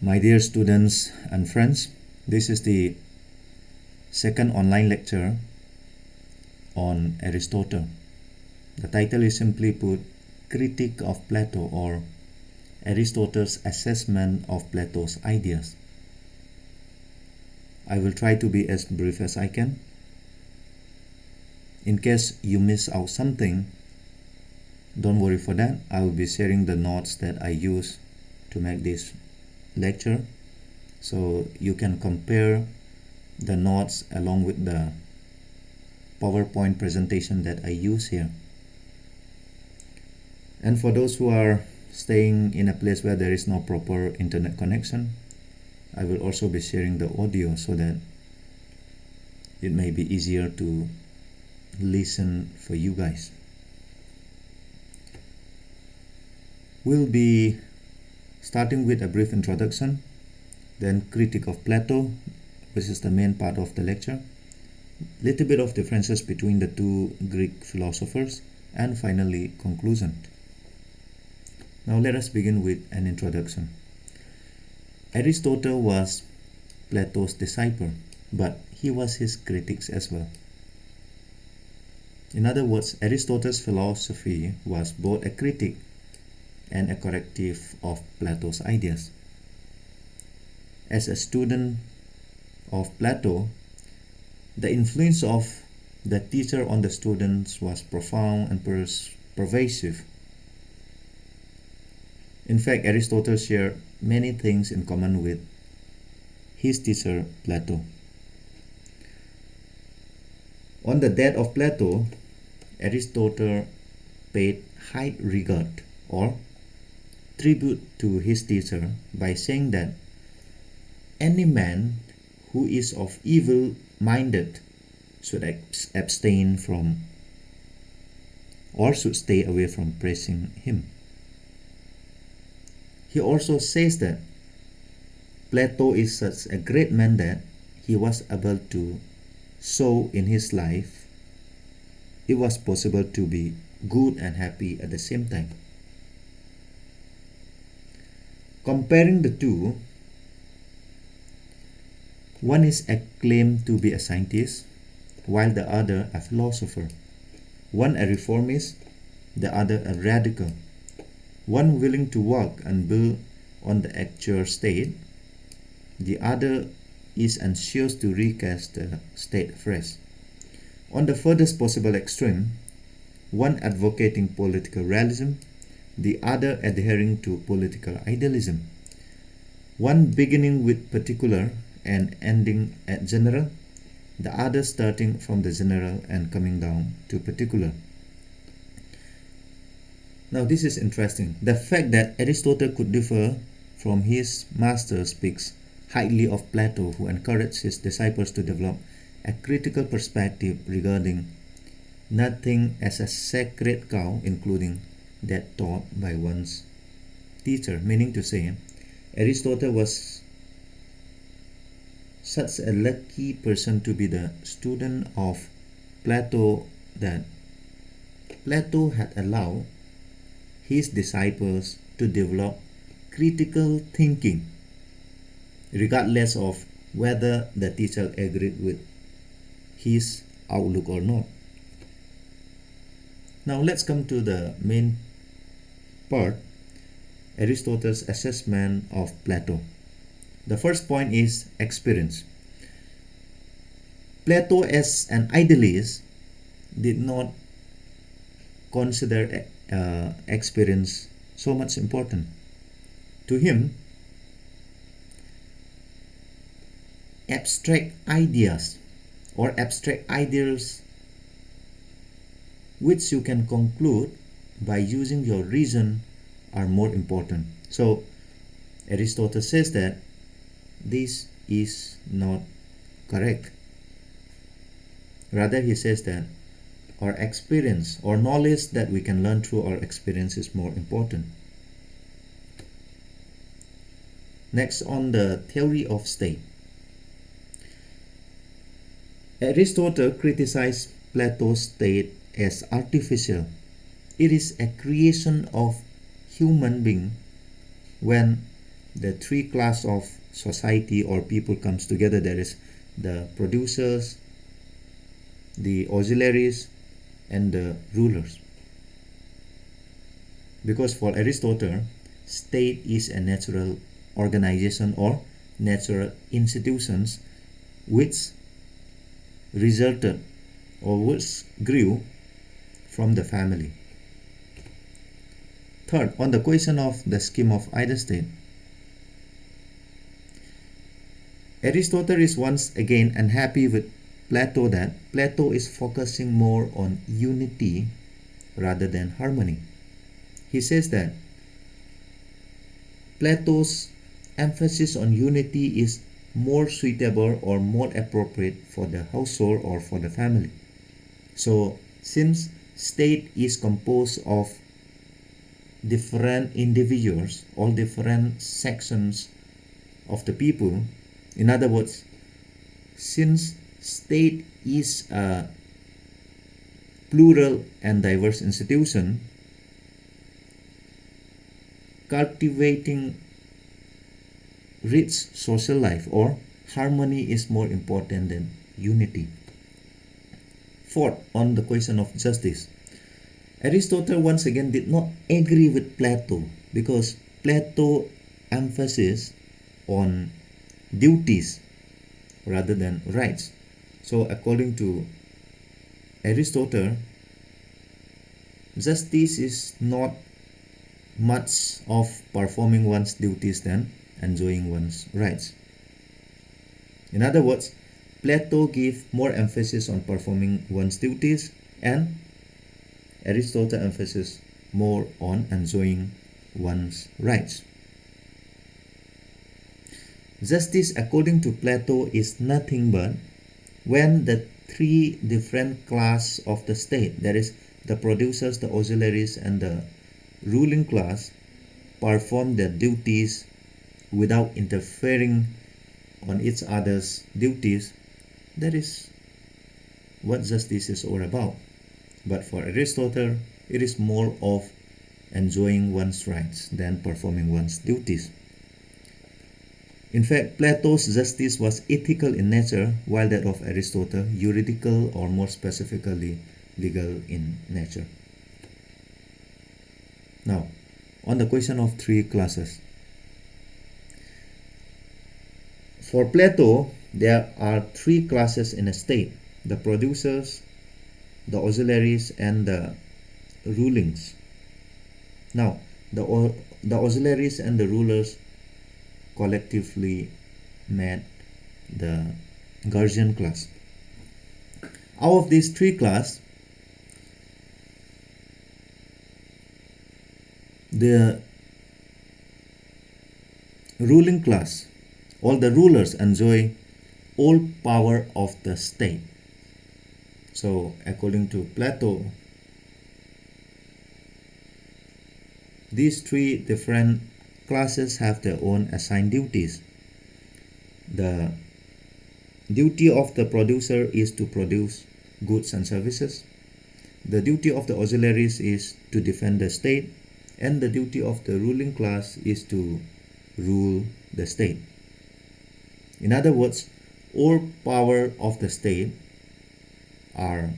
My dear students and friends, this is the second online lecture on Aristotle. The title is simply put, Critique of Plato, or Aristotle's assessment of Plato's ideas. I will try to be as brief as I can. In case you miss out something, don't worry for that. I will be sharing the notes that I use to make this lecture, so you can compare the notes along with the PowerPoint presentation that I use here. And for those who are staying in a place where there is no proper internet connection, I will also be sharing the audio so that it may be easier to listen for you guys. We'll be starting with a brief introduction, then critique of Plato, which is the main part of the lecture, little bit of differences between the two Greek philosophers, and finally conclusion. Now let us begin with an introduction. Aristotle was Plato's disciple, but he was his critic as well. In other words, Aristotle's philosophy was both a critique and a corrective of Plato's ideas. As a student of Plato, the influence of the teacher on the students was profound and pervasive. In fact, Aristotle shared many things in common with his teacher Plato. On the death of Plato, Aristotle paid high regard or tribute to his teacher by saying that any man who is of evil minded should abstain from or should stay away from praising him. He also says that Plato is such a great man that he was able to show in his life it was possible to be good and happy at the same time. Comparing the two, one is acclaimed to be a scientist, while the other a philosopher. One a reformist, the other a radical. One willing to work and build on the actual state, the other is anxious to recast the state afresh. On the furthest possible extreme, one advocating political realism, the other adhering to political idealism. One beginning with particular and ending at general, the other starting from the general and coming down to particular. Now this is interesting. The fact that Aristotle could differ from his master speaks highly of Plato, who encouraged his disciples to develop a critical perspective regarding nothing as a sacred cow, including that taught by one's teacher. Meaning to say, Aristotle was such a lucky person to be the student of Plato that Plato had allowed his disciples to develop critical thinking regardless of whether the teacher agreed with his outlook or not. Now let's come to the main part, Aristotle's assessment of Plato. The first point is experience. Plato, as an idealist, did not consider experience so much important. To him, abstract ideas or abstract ideals which you can conclude by using your reason are more important. So Aristotle says that this is not correct. Rather, he says that our experience or knowledge that we can learn through our experience is more important. Next, on the theory of state. Aristotle criticized Plato's state as artificial. It is a creation of human being when the three class of society or people comes together. There is the producers, the auxiliaries, and the rulers. Because for Aristotle, state is a natural organization or natural institutions which resulted or which grew from the family. Third, on the question of the scheme of either state, Aristotle is once again unhappy with Plato that Plato is focusing more on unity rather than harmony. He says that Plato's emphasis on unity is more suitable or more appropriate for the household or for the family. So, since state is composed of different individuals, all different sections of the people, in other words, since state is a plural and diverse institution, cultivating rich social life or harmony is more important than unity. Fourth, on the question of justice, Aristotle once again did not agree with Plato because Plato emphasizes on duties rather than rights. So according to Aristotle, justice is not much of performing one's duties than enjoying one's rights. In other words, Plato gave more emphasis on performing one's duties and Aristotle emphasizes more on enjoying one's rights. Justice, according to Plato, is nothing but when the three different class of the state, that is, the producers, the auxiliaries, and the ruling class, perform their duties without interfering on each other's duties. That is what justice is all about. But for Aristotle, it is more of enjoying one's rights than performing one's duties. In fact, Plato's justice was ethical in nature, while that of Aristotle juridical or more specifically legal in nature. Now, on the question of three classes. For Plato, there are three classes in a state: the producers, the auxiliaries, and the rulings. Now, the auxiliaries and the rulers collectively made the guardian class. Out of these three classes, the ruling class, all the rulers enjoy all power of the state. So, according to Plato, these three different classes have their own assigned duties. The duty of the producer is to produce goods and services. The duty of the auxiliaries is to defend the state. And the duty of the ruling class is to rule the state. In other words, all power of the state are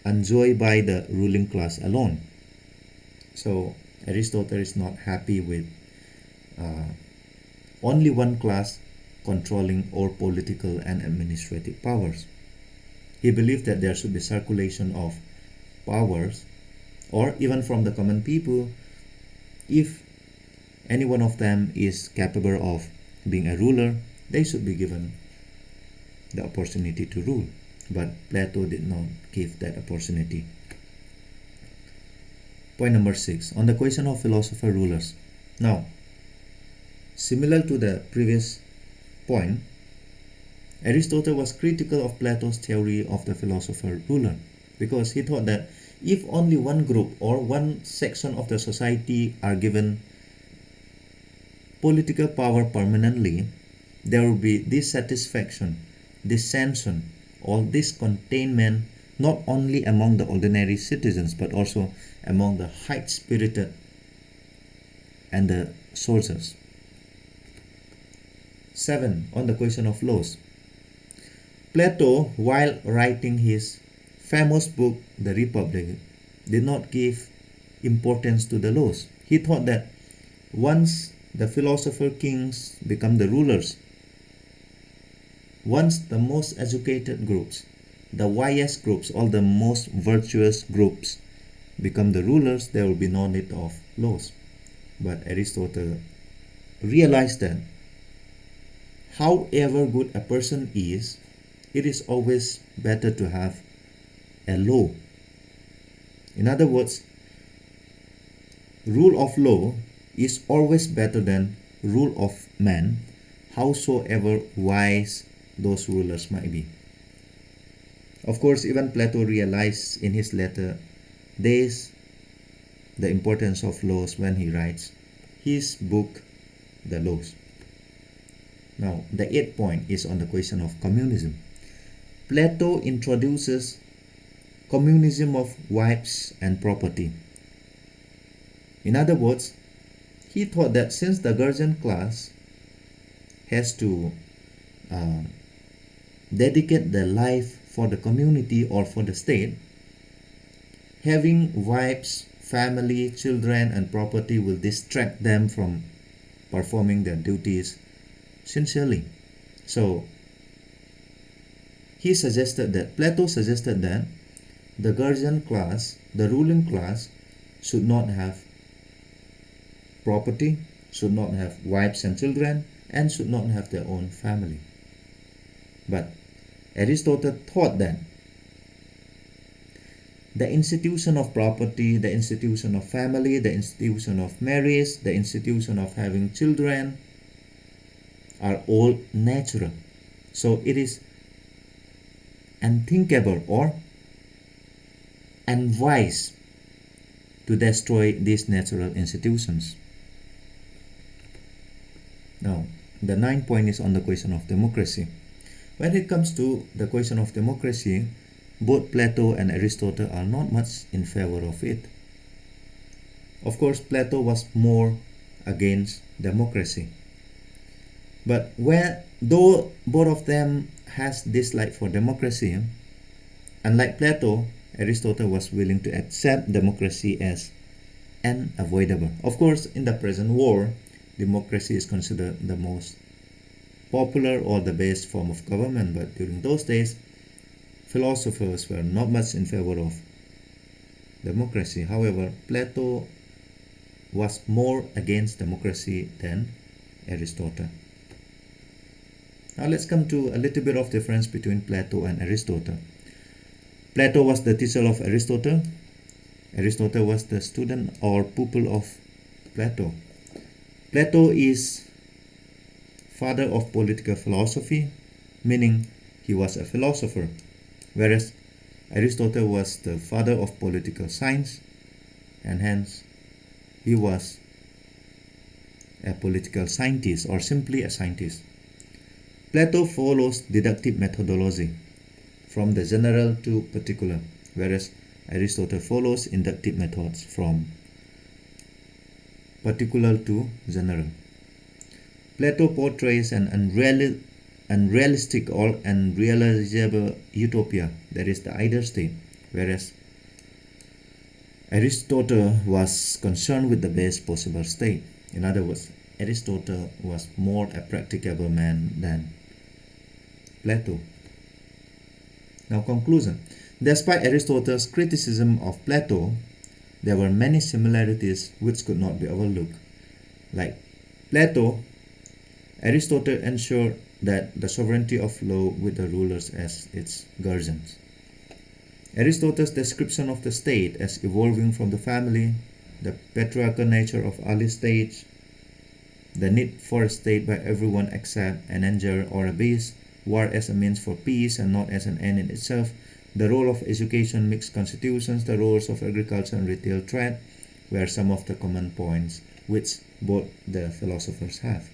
enjoyed by the ruling class alone. So Aristotle is not happy with only one class controlling all political and administrative powers. He believed that there should be circulation of powers, or even from the common people, if any one of them is capable of being a ruler, they should be given the opportunity to rule. But Plato did not give that opportunity. Point number 6, on the question of philosopher rulers. Now, similar to the previous point, Aristotle was critical of Plato's theory of the philosopher ruler because he thought that if only one group or one section of the society are given political power permanently, there will be dissatisfaction, dissension, or discontentment not only among the ordinary citizens but also among the high-spirited and the soldiers. 7. On the question of laws. Plato, while writing his famous book, The Republic, did not give importance to the laws. He thought that once the philosopher kings become the rulers, once the most educated groups, the wisest groups, all the most virtuous groups become the rulers, there will be no need of laws. But Aristotle realized that however good a person is, it is always better to have a law. In other words, rule of law is always better than rule of man, howsoever wise those rulers might be. Of course, even Plato realized in his later days the importance of laws when he writes his book, The Laws. Now, the 8th point is on the question of communism. Plato introduces communism of wives and property. In other words, he thought that since the guardian class has to dedicate their life for the community or for the state, having wives, family, children, and property will distract them from performing their duties sincerely. So, Plato suggested that the guardian class, the ruling class, should not have property, should not have wives and children, and should not have their own family. But Aristotle thought that the institution of property, the institution of family, the institution of marriage, the institution of having children are all natural. So it is unthinkable or unwise to destroy these natural institutions. Now, the 9th point is on the question of democracy. When it comes to the question of democracy, both Plato and Aristotle are not much in favor of it. Of course, Plato was more against democracy. But though both of them has dislike for democracy, unlike Plato, Aristotle was willing to accept democracy as unavoidable. Of course, in the present war, democracy is considered the most popular or the best form of government, but during those days, philosophers were not much in favor of democracy. However, Plato was more against democracy than Aristotle. Now let's come to a little bit of difference between Plato and Aristotle. Plato was the teacher of Aristotle. Aristotle was the student or pupil of Plato. Plato is father of political philosophy, meaning he was a philosopher, whereas Aristotle was the father of political science, and hence he was a political scientist or simply a scientist. Plato follows deductive methodology from the general to particular, whereas Aristotle follows inductive methods from particular to general. Plato portrays an unrealistic or unrealizable utopia, that is the ideal state, whereas Aristotle was concerned with the best possible state. In other words, Aristotle was more a practicable man than Plato. Now, conclusion. Despite Aristotle's criticism of Plato, there were many similarities which could not be overlooked. Like Plato, Aristotle ensured that the sovereignty of law with the rulers as its guardians. Aristotle's description of the state as evolving from the family, the patriarchal nature of early stage, the need for a state by everyone except an angel or a beast, war as a means for peace and not as an end in itself, the role of education, mixed constitutions, the roles of agriculture and retail trade were some of the common points which both the philosophers have.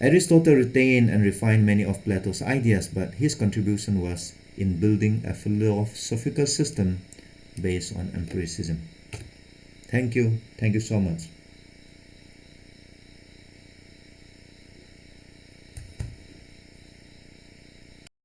Aristotle retained and refined many of Plato's ideas, but his contribution was in building a philosophical system based on empiricism. Thank you so much.